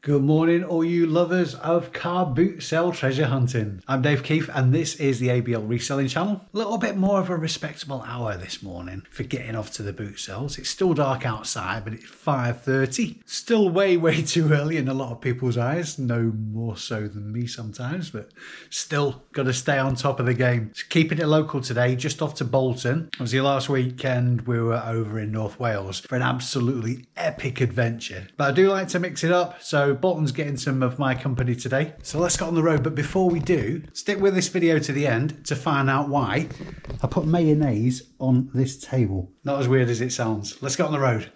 Good morning, all you lovers of car boot sale treasure hunting. I'm Dave Keeffe and this is the ABL Reselling channel. A little bit more of a respectable hour this morning for getting off to the boot sales. It's still dark outside, but it's 5:30. Still way too early in a lot of people's eyes. No more so than me sometimes, but still got to stay on top of the game. Just keeping it local today, just off to Bolton. Obviously last weekend we were over in North Wales for an absolutely epic adventure. But I do like to mix it up, so Bolton's getting some of my company today. So let's get on the road, but before we do, stick with this video to the end to find out why I put mayonnaise on this table. Not as weird as it sounds. Let's get on the road.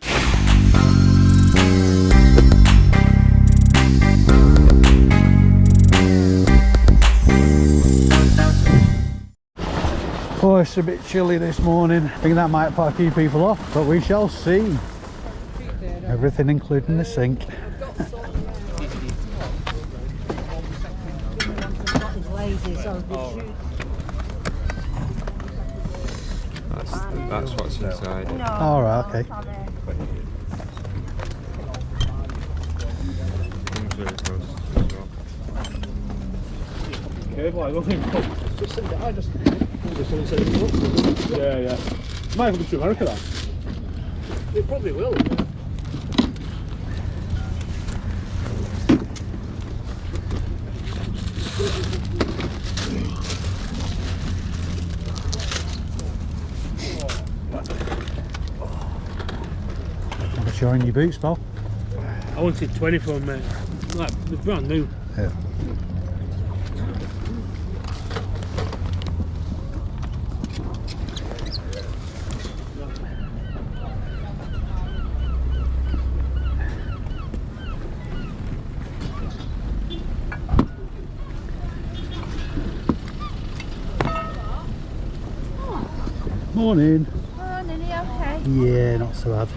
Oh, it's a bit chilly this morning. I think that might put a few people off, but we shall see. Everything including the sink. That's what's inside. No, all right, okay. Careful, I don't think just send it. I just someone said it. Yeah. Might have come to America that. It probably will. Showing your boots, pal. I wanted 20 for them, mate. Like, they're brand new. Yeah. Morning. Morning, are you okay? Yeah, not so bad.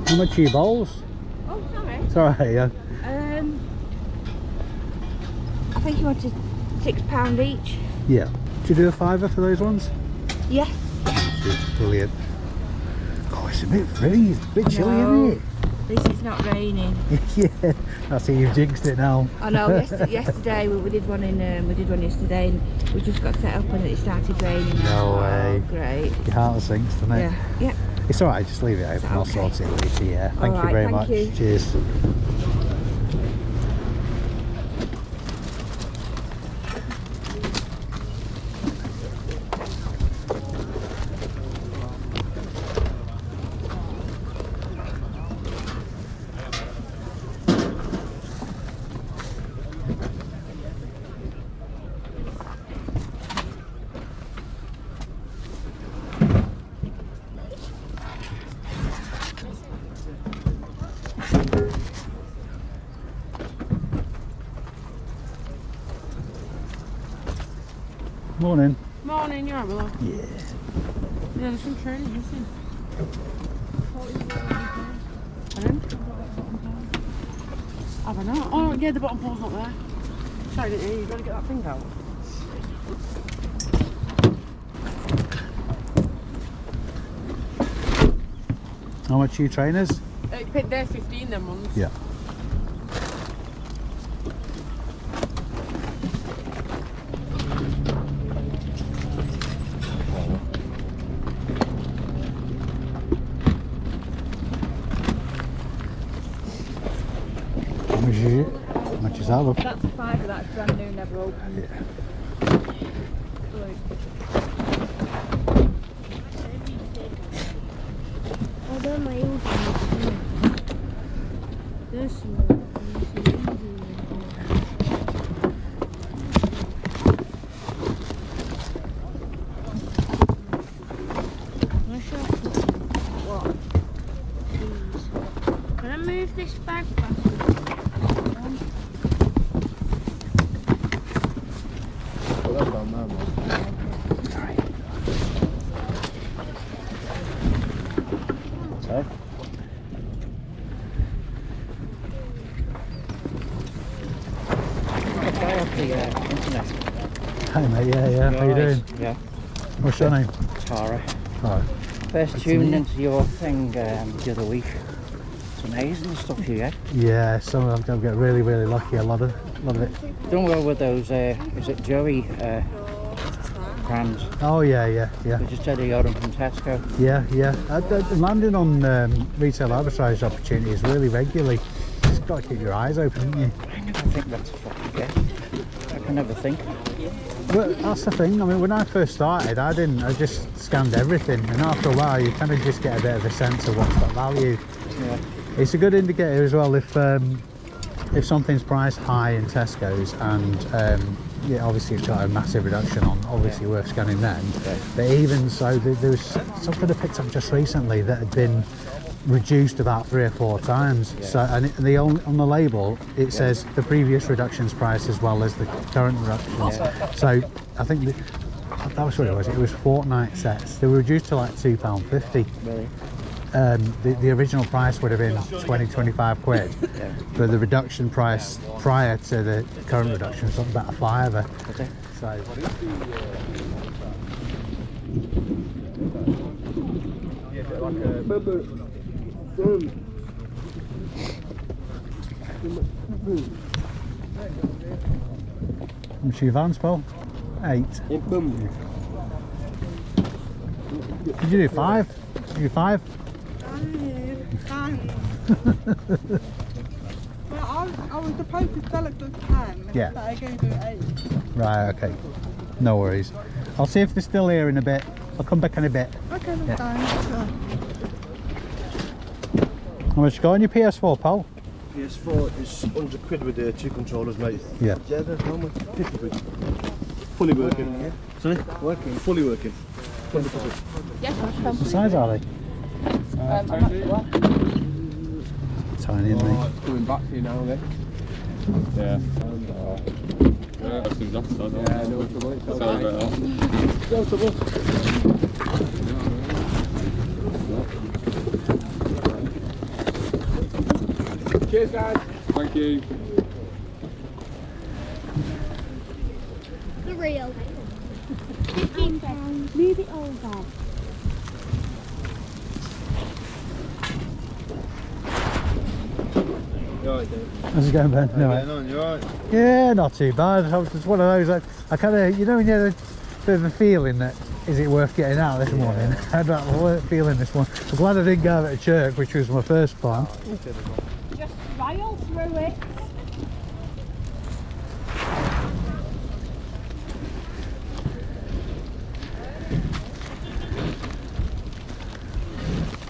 How much are your bowls? Oh, sorry. It's alright, yeah. I think you wanted £6 each. Yeah. Do you do a fiver for those ones? Yeah. Brilliant. Oh, it's a bit freezing. It's a bit chilly, isn't it? At least it's not raining. Yeah. I see you've jinxed it now. I know. Yesterday we did one yesterday, and we just got set up and it started raining. No way. Great. Your heart sinks, doesn't it? Yeah. It's alright, just leave it open. I'll sort it later, yeah. Thank you very much. You. Cheers. Morning. Morning, you alright, Willow? Yeah. Yeah, there's some training missing. Have I not? Oh, yeah, the bottom pole's not there. Sorry, didn't hear you. You've got to get that thing out. How much are your trainers? They're 15, them ones. Yeah. How much is that, look? That's a fiver. That's brand new, never opened. Yeah. Oh, they're my old ones. There's some. What? These. Can I move this bag back? the internet. Hey mate, yeah. How you doing? Yeah. What's your name? Tara. Alright. First tuned into your thing the other week. It's amazing the stuff you get. Yeah, some of them get really, really lucky. A lot of it. Done well with those, is it Joey brands? Oh yeah. We just had a order from Tesco. Yeah. Landing on retail arbitrage opportunities really regularly. Just got to keep your eyes open, haven't you? I never think that's a fucking get. I can never think. Well, that's the thing. I mean, when I first started, I just scanned everything, and after a while, you kind of just get a bit of a sense of what's got value. Yeah. It's a good indicator as well if something's priced high in Tesco's and yeah, obviously it's got a massive reduction on, obviously worth scanning then. Yeah. But even so, there was something I picked up just recently that had been reduced about 3 or 4 times. Yeah. So, and on the label it says the previous reductions price as well as the current reductions. Yeah. So I think that was what it was. It was fortnight sets. They were reduced to like £2.50. Really? The original price would have been 20-25 quid, Yeah. but the reduction price prior to the current reduction was about a £5. Okay. So how much are your vans, Paul? 8. Did you do 5? Did you do 5? Well, I was supposed to sell it for 10, Yeah. but I gave it 8. Right, okay. No worries. I'll see if they're still here in a bit. I'll come back in a bit. Okay, that's fine. Sure. How much you got on your PS4, pal? PS4 is 100 quid with the 2 controllers, mate. Yeah. Yeah, they're how much? 50 quid. Fully working. Yeah. Sorry? Working. Fully working. 100%. Yes, What size are they? I'm not sure. Tiny, aren't they? It's coming back to you now, Nick. Yeah. Yeah, that's enough, so no trouble. It's all right. No trouble. Cheers, guys. Thank you. The real. £15. Move it over. How's it going, Ben? No, You alright? yeah, not too bad. It's one of those, I kind of, you know, when you have a bit of a feeling that, is it worth getting out this morning? I had that feeling this morning. I'm glad I didn't go out at church, which was my first plan. Just rail through it.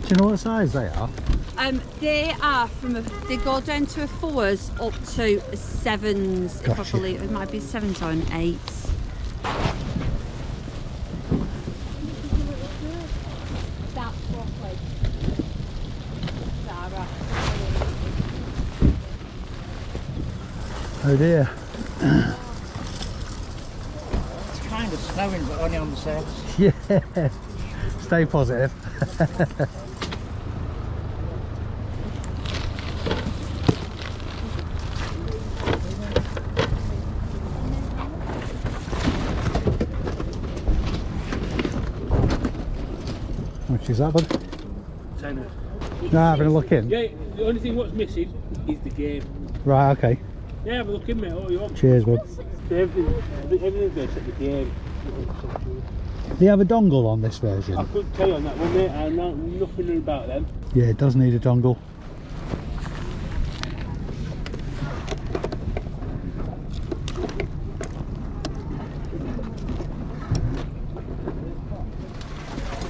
Do you know what size they are? They are they go down to a 4s up to a 7s, if I Gotcha. believe. It might be 7s or an 8s. That's roughly. Sarah. Oh dear. It's kind of snowing, but only on the surface. Yeah. Stay positive. Which is that, bud? Tenner. No, having a look in. Yeah, the only thing what's missing is the game. Right, okay. Yeah, have a look in, mate. Oh, you want? Cheers, bud. Everything's there except the game. Do you have a dongle on this version? I couldn't tell you on that one, mate. I know nothing about them. Yeah, it does need a dongle.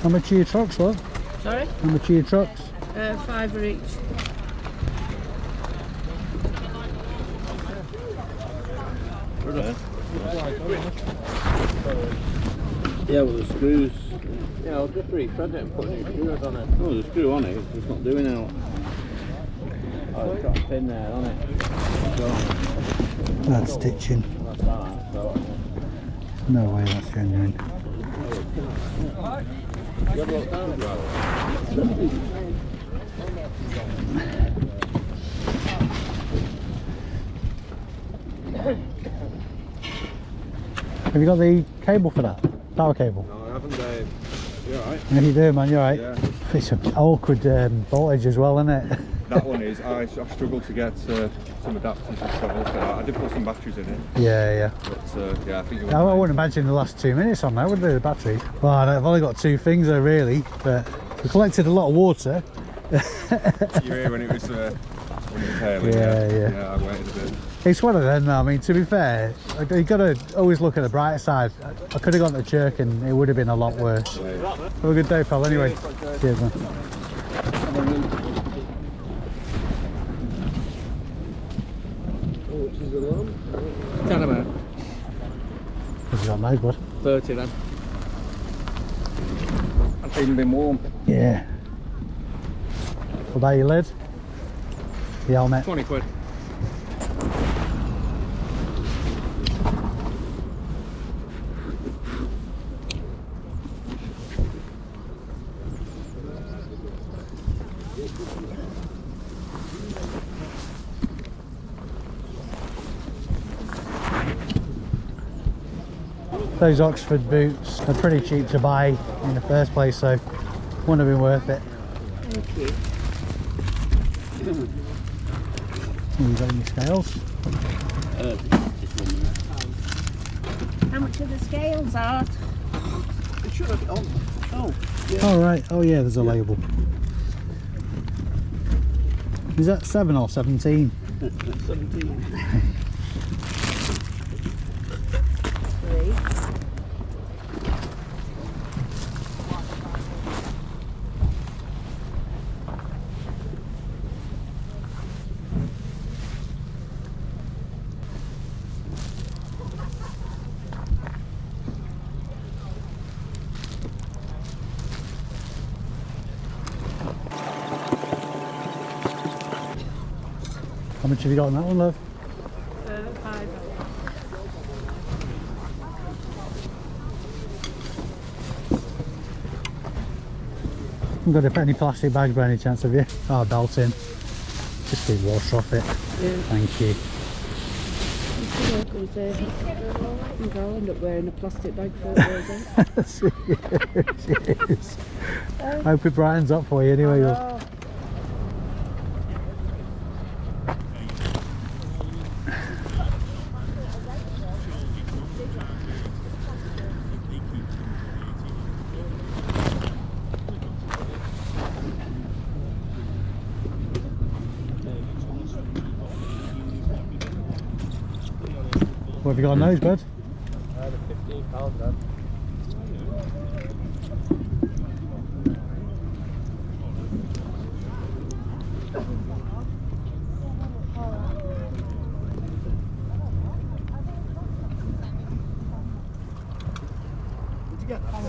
How much are your trucks, love? Sorry? How much are your trucks? 5 each. Yeah, well the screws. Yeah, I'll just re-thread it and put new screws on it. Oh, there's a screw on it, it's just not doing it. Oh, it's got a pin there on it. That's stitching. That's that, so. No way, that's genuine. You have a look down, bro. Have you got the cable for that? Power cable? No, I haven't, Dave. You alright? Yeah, you do, man, you're right. Yeah. It's an awkward voltage as well, isn't it? That one is. I struggled to get some adapters and stuff for that. I did put some batteries in it. Yeah. But yeah, I think I wouldn't imagine the last 2 minutes on that, would they, the batteries? Well, I've only got 2 things though, really, but we collected a lot of water. you hear when it was hailing. Yeah, I waited a bit. It's one of them though. I mean, to be fair, you got to always look at the bright side. I could have gone to Chirk and it would have been a lot worse. Yeah. Have a good day, pal, anyway. Cheers, man. Tell about What's got those, bud? 30 then. I've even been warm. Yeah. What about your lid? The helmet? 20 quid. Those Oxford boots are pretty cheap to buy in the first place, so wouldn't have been worth it. Thank you. You got any scales? How much are the scales, Art? It should have it on. Oh, Oh right, oh yeah, there's a label. Is that 7 or 17? 17. How much have you got on that one, love? 5. Haven't got any plastic bags by any chance, have you? Oh, belt in. Just keep water off it. Yeah. Thank you. I'll end up wearing a plastic bag for it. Cheers. Hope it brightens up for you anyway. Love. What have you got on those, bud? £15, Dad. Did you get that?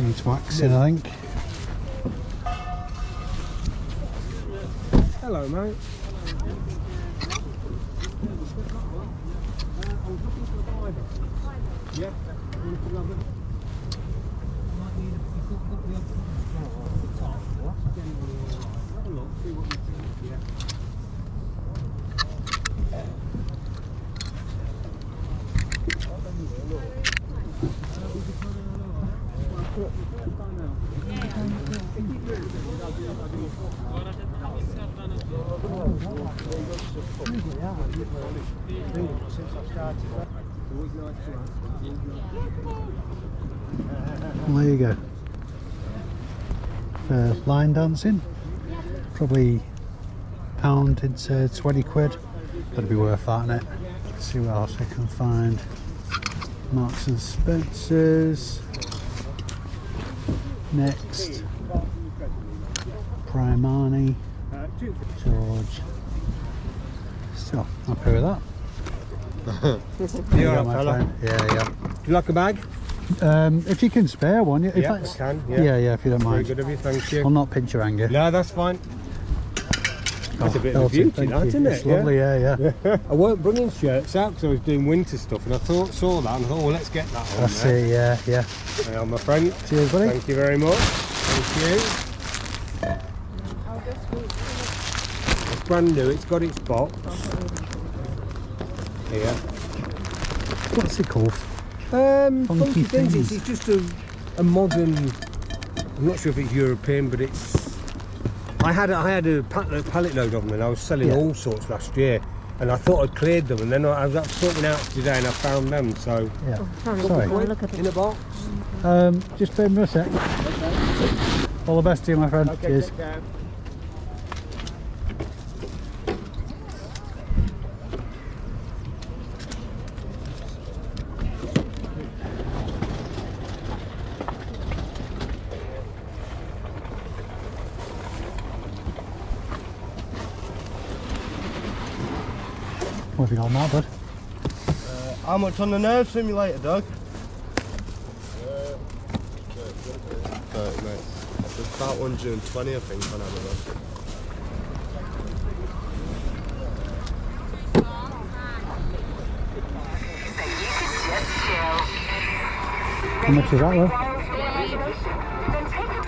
Needs waxing, I think. Hello, mate. Yeah. Well, there you go. For line dancing, probably pound into 20 quid. That'd be worth that, innit? Let's see what else I can find. Marks and Spencer's. Next, Primani, George. Still happy with that. There you go, my friend. Yeah. Do you like a bag? If you can spare one, if Yeah, that's, I can. yeah, if you don't Very mind. good of you, thank I'll you. not pinch your anger. No, that's fine. That's a bit of a Belted, beauty, thank that, you. isn't it? It's lovely, yeah. I weren't bringing shirts out because I was doing winter stuff, and I saw that and I thought, well, let's get that on. I see, yeah. There you are, my friend. Cheers, buddy. Thank you very much. Thank you. It's brand new. It's got its box. Here. What's it called? Funky things. It's just a modern. I'm not sure if it's European, but it's. I had a pallet load of them, and I was selling all sorts last year, and I thought I'd cleared them, and then I was sorting out today, and I found them. So yeah. Sorry. In a box. Just bear with me a sec. Okay. All the best to you, my friend. Okay, Cheers. take care. What have you got on that, bud? How much on the nerve simulator, Doug? 30, mate. It's about 120, I think, on Amazon. How much is that, though?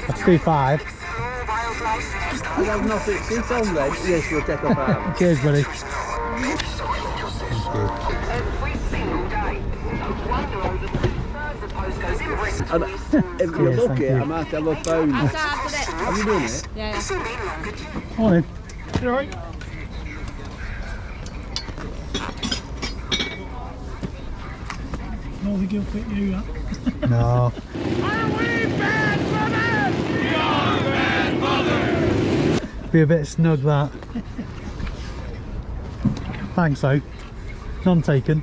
That's 2.5. I have nothing since on then. Yes, we'll take off our. Cheers, buddy. And if you're Yes, lucky, thank you. I might have a phone. Have you done it? Yeah. Morning. You alright? I don't think he'll fit you, that. No. Be a bit snug, that. Thanks, though. None taken.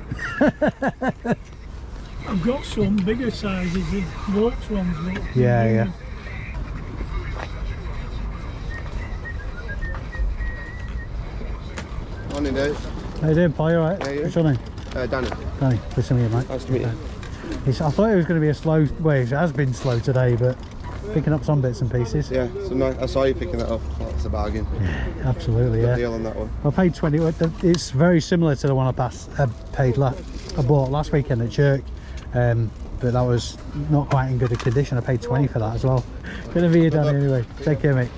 I've got some bigger sizes, the Walks ones. Look. Yeah. Morning, Dave. How you doing, pal? You alright? Yeah, you? What's your name? Danny. Danny. Good to meet you, mate. Nice to meet you. I thought it was going to be a slow, well, it has been slow today, but picking up some bits and pieces. Yeah, so nice. I saw you picking that up. Oh, it's a bargain. Yeah, absolutely, Good yeah. deal on that one. I paid 20. It's very similar to the one I bought last weekend at Chirk, but that was not quite in good a condition. I paid 20 for that as well. Good to meet you, Danny. Anyway, take care, mate.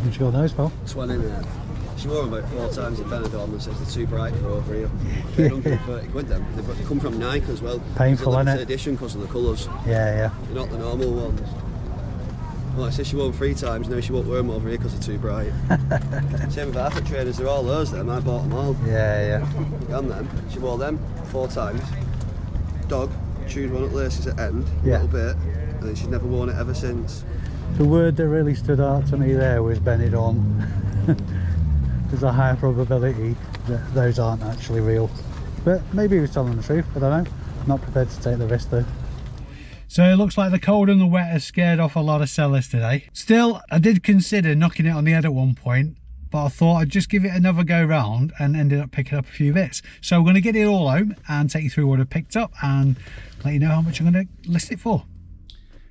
What you got those, pal? 20 minutes. She wore them about 4 times in Benidorm and says they're too bright for over here. They're 130 quid them. They come from Nike as well. Painful, it's a isn't it? edition because of the colours. Yeah. They're not the normal ones. Well, I said she wore them 3 times, now she won't wear them over here because they're too bright. Same with half the trainers, they're all hers them, I bought them all. Yeah. On them, she wore them 4 times. Dog, chewed one at laces at end, a Yeah. little bit, and then she's never worn it ever since. The word that really stood out to me there was Benidorm. There's a higher probability that those aren't actually real. But maybe he was telling the truth, I don't know. Not prepared to take the risk though. So it looks like the cold and the wet has scared off a lot of sellers today. Still, I did consider knocking it on the head at one point, but I thought I'd just give it another go round and ended up picking up a few bits. So I'm going to get it all home and take you through what I picked up and let you know how much I'm going to list it for.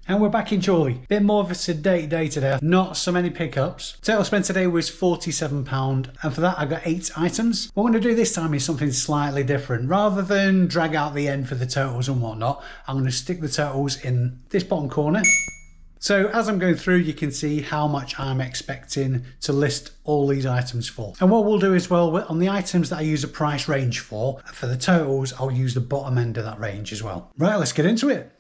And we're back in Chorley. Bit more of a sedate day today. Not so many pickups. Total spent today was £47, and for that I got 8 items. What I'm going to do this time is something slightly different. Rather than drag out the end for the totals and whatnot, I'm going to stick the totals in this bottom corner. So as I'm going through, you can see how much I'm expecting to list all these items for. And what we'll do as well, on the items that I use a price range for the totals, I'll use the bottom end of that range as well. Right, let's get into it.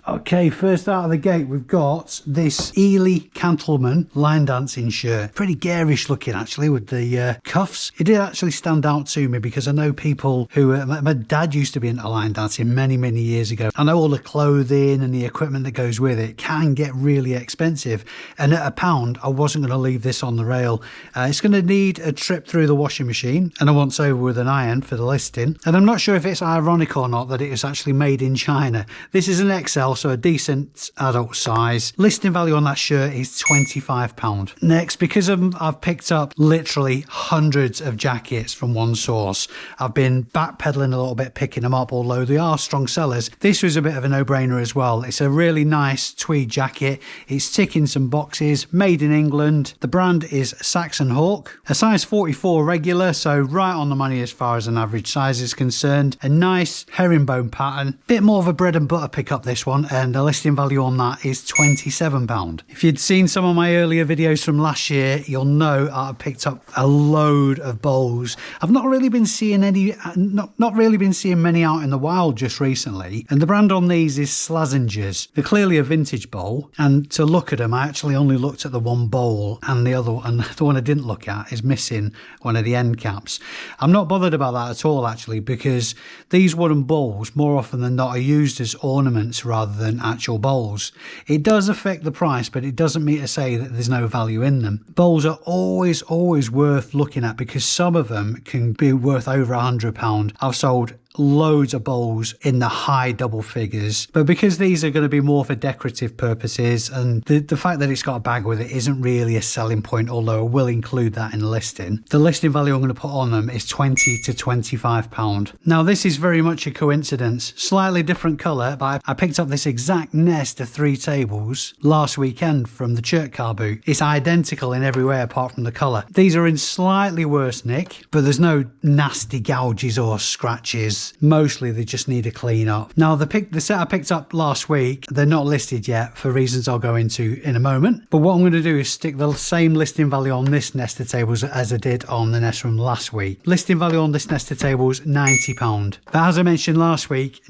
Okay, first out of the gate, we've got this Ely Cantleman line dancing shirt. Pretty garish looking actually with the cuffs. It did actually stand out to me because I know people who, my dad used to be into line dancing many years ago. I know all the clothing and the equipment that goes with it can get really expensive. And at £1, I wasn't going to leave this on the rail. It's going to need a trip through the washing machine and a once over with an iron for the listing. And I'm not sure if it's ironic or not that it is actually made in China. This is an XL, so a decent adult size. Listing value on that shirt is £25. Next, because I've picked up literally hundreds of jackets from one source, I've been backpedaling a little bit picking them up, although they are strong sellers. This was a bit of a no-brainer as well. It's a really nice tweed jacket. It's ticking some boxes, made in England. The brand is Saxon Hawk. A size 44 regular, so right on the money as far as an average size is concerned. A nice herringbone pattern. Bit more of a bread and butter pickup this one, and the listing value on that is £27. If you'd seen some of my earlier videos from last year, you'll know I've picked up a load of bowls. I've not really been seeing many out in the wild just recently, and the brand on these is Slazenger's. They're clearly a vintage bowl, and to look at them, I actually only looked at the one bowl, and the one I didn't look at is missing one of the end caps. I'm not bothered about that at all, actually, because these wooden bowls more often than not are used as ornaments rather than actual bowls. It does affect the price, but it doesn't mean to say that there's no value in them. Bowls are always worth looking at, because some of them can be worth over £100. I've sold loads of bowls in the high double figures, but because these are going to be more for decorative purposes, and the fact that it's got a bag with it isn't really a selling point, although I will include that in the listing value I'm going to put on them is £20 to £25. Now this is very much a coincidence, slightly different colour, but I picked up this exact nest of 3 tables last weekend from the church car boot. It's identical in every way apart from the colour. These are in slightly worse nick, but there's no nasty gouges or scratches. Mostly they just need a clean up. Now the set I picked up last week, they're not listed yet for reasons I'll go into in a moment, but what I'm going to do is stick the same listing value on this nest of tables as I did on the nest from last week. Listing value on this nest of tables £90. But as I mentioned last week,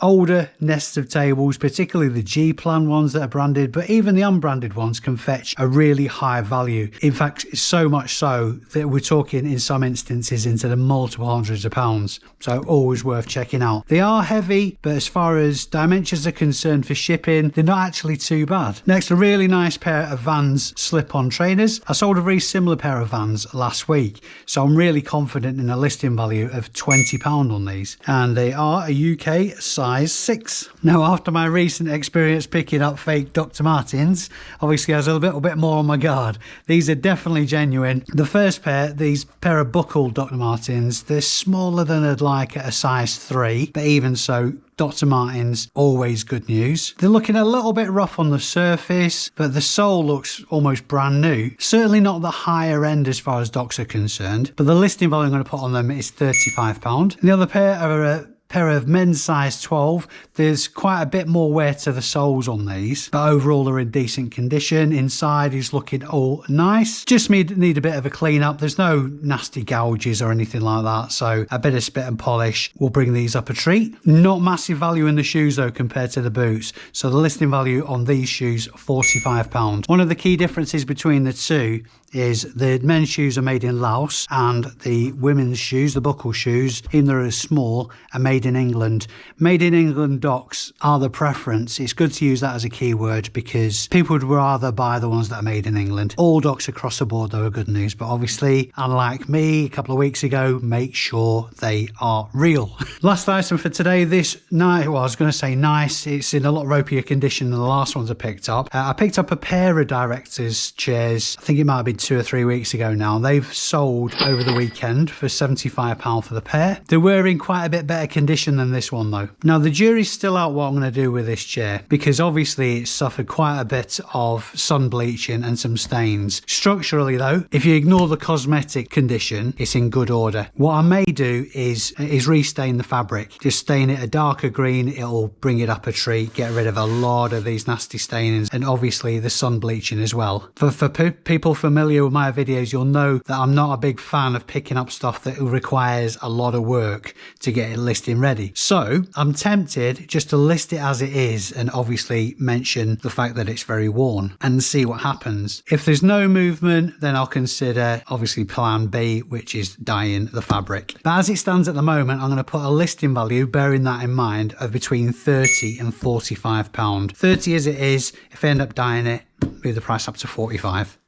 older nests of tables, particularly the G-plan ones that are branded, but even the unbranded ones, can fetch a really high value. In fact, so much so that we're talking in some instances into the multiple hundreds of pounds. So always worth checking out. They are heavy, but as far as dimensions are concerned for shipping, they're not actually too bad. Next, a really nice pair of Vans slip-on trainers. I sold a very similar pair of Vans last week, so I'm really confident in a listing value of £20 on these, and they are a UK size 6. Now, after my recent experience picking up fake Dr. Martens, obviously I was a little bit more on my guard. These are definitely genuine. The first pair, these pair of buckled Dr. Martens, they're smaller than I'd like at a size 3, but even so, Dr. Martens, always good news. They're looking a little bit rough on the surface, but the sole looks almost brand new. Certainly not the higher end as far as Docs are concerned, but the listing value I'm going to put on them is £35. And the other pair are a pair of men's size 12. There's quite a bit more wear to the soles on these, but overall they're in decent condition. Inside is looking all nice. Just need a bit of a clean up. There's no nasty gouges or anything like that, so a bit of spit and polish will bring these up a treat. Not massive value in the shoes though compared to the boots, so the listing value on these shoes £45. One of the key differences between the two is the men's shoes are made in Laos, and the women's shoes, the buckle shoes, even though they're small, are made in England. Made in England Docs are the preference. It's good to use that as a keyword because people would rather buy the ones that are made in England. All Docs across the board though are good news, but obviously, unlike me a couple of weeks ago, make sure they are real. Last item for today, this nice, well I was going to say nice, it's in a lot ropier condition than the last ones I picked up. I picked up a pair of directors' chairs, I think it might have been 2 or 3 weeks ago now. They've sold over the weekend for £75 for the pair. They were in quite a bit better condition than this one though. Now the jury's still out what I'm going to do with this chair, because obviously it's suffered quite a bit of sun bleaching and some stains. Structurally though, if you ignore the cosmetic condition, it's in good order. What I may do is restain the fabric. Just stain it a darker green, it'll bring it up a treat, get rid of a lot of these nasty stains, and obviously the sun bleaching as well. For people familiar with my videos, you'll know that I'm not a big fan of picking up stuff that requires a lot of work to get it listing ready. So I'm tempted just to list it as it is and obviously mention the fact that it's very worn and see what happens. If there's no movement, then I'll consider obviously plan B, which is dyeing the fabric. But as it stands at the moment, I'm going to put a listing value, bearing that in mind, of between £30 and £45. 30 as it is. If I end up dyeing it, move the price up to 45.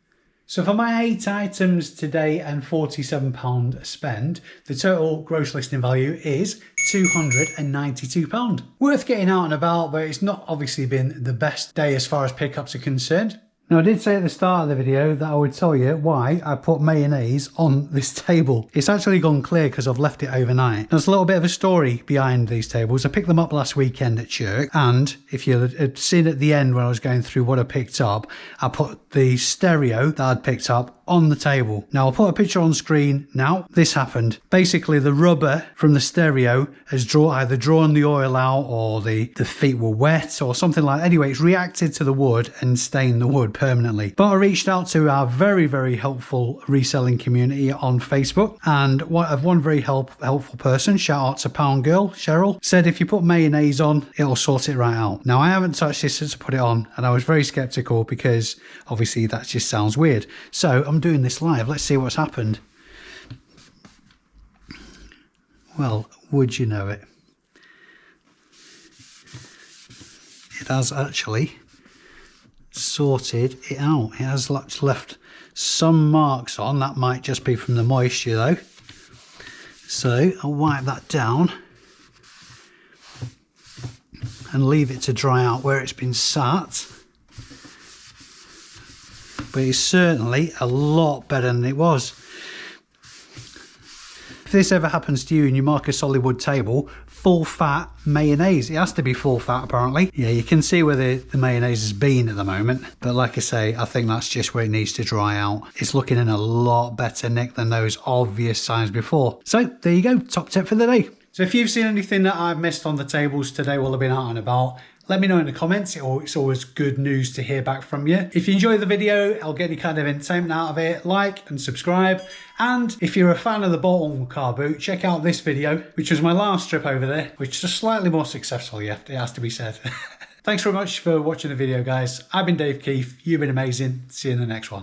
So for my 8 items today and £47 spent, the total gross listing value is £292. Worth getting out and about, but it's not obviously been the best day as far as pickups are concerned. Now I did say at the start of the video that I would tell you why I put mayonnaise on this table. It's actually gone clear because I've left it overnight. There's a little bit of a story behind these tables. I picked them up last weekend at church, and if you had seen at the end when I was going through what I picked up, I put the stereo that I'd picked up on the table. Now I'll put a picture on screen now. This happened. Basically the rubber from the stereo has either drawn the oil out, or the feet were wet or something like that. Anyway, it's reacted to the wood and stained the wood permanently. But I reached out to our very, very helpful reselling community on Facebook, and one very helpful person, shout out to Pound Girl Cheryl, said if you put mayonnaise on, it'll sort it right out. Now I haven't touched this since I put it on, and I was very skeptical because obviously that just sounds weird. So I'm doing this live. Let's see what's happened. Well, would you know it? It has actually sorted it out. It has left some marks on. That might just be from the moisture though. So I'll wipe that down and leave it to dry out where it's been sat. But it's certainly a lot better than it was. If this ever happens to you and you mark a solid wood table, full fat mayonnaise. It has to be full fat apparently. Yeah, you can see where the mayonnaise has been at the moment. But like I say, I think that's just where it needs to dry out. It's looking in a lot better nick than those obvious signs before. So there you go, top tip for the day. So if you've seen anything that I've missed on the tables today while I've been out and about, let me know in the comments. It's always good news to hear back from you. If you enjoy the video, I'll get any kind of entertainment out of it, like and subscribe. And if you're a fan of the bolt-on car boot, check out this video, which was my last trip over there, which is slightly more successful, yeah, it has to be said. Thanks very much for watching the video, guys. I've been Dave Keeffe. You've been amazing. See you in the next one.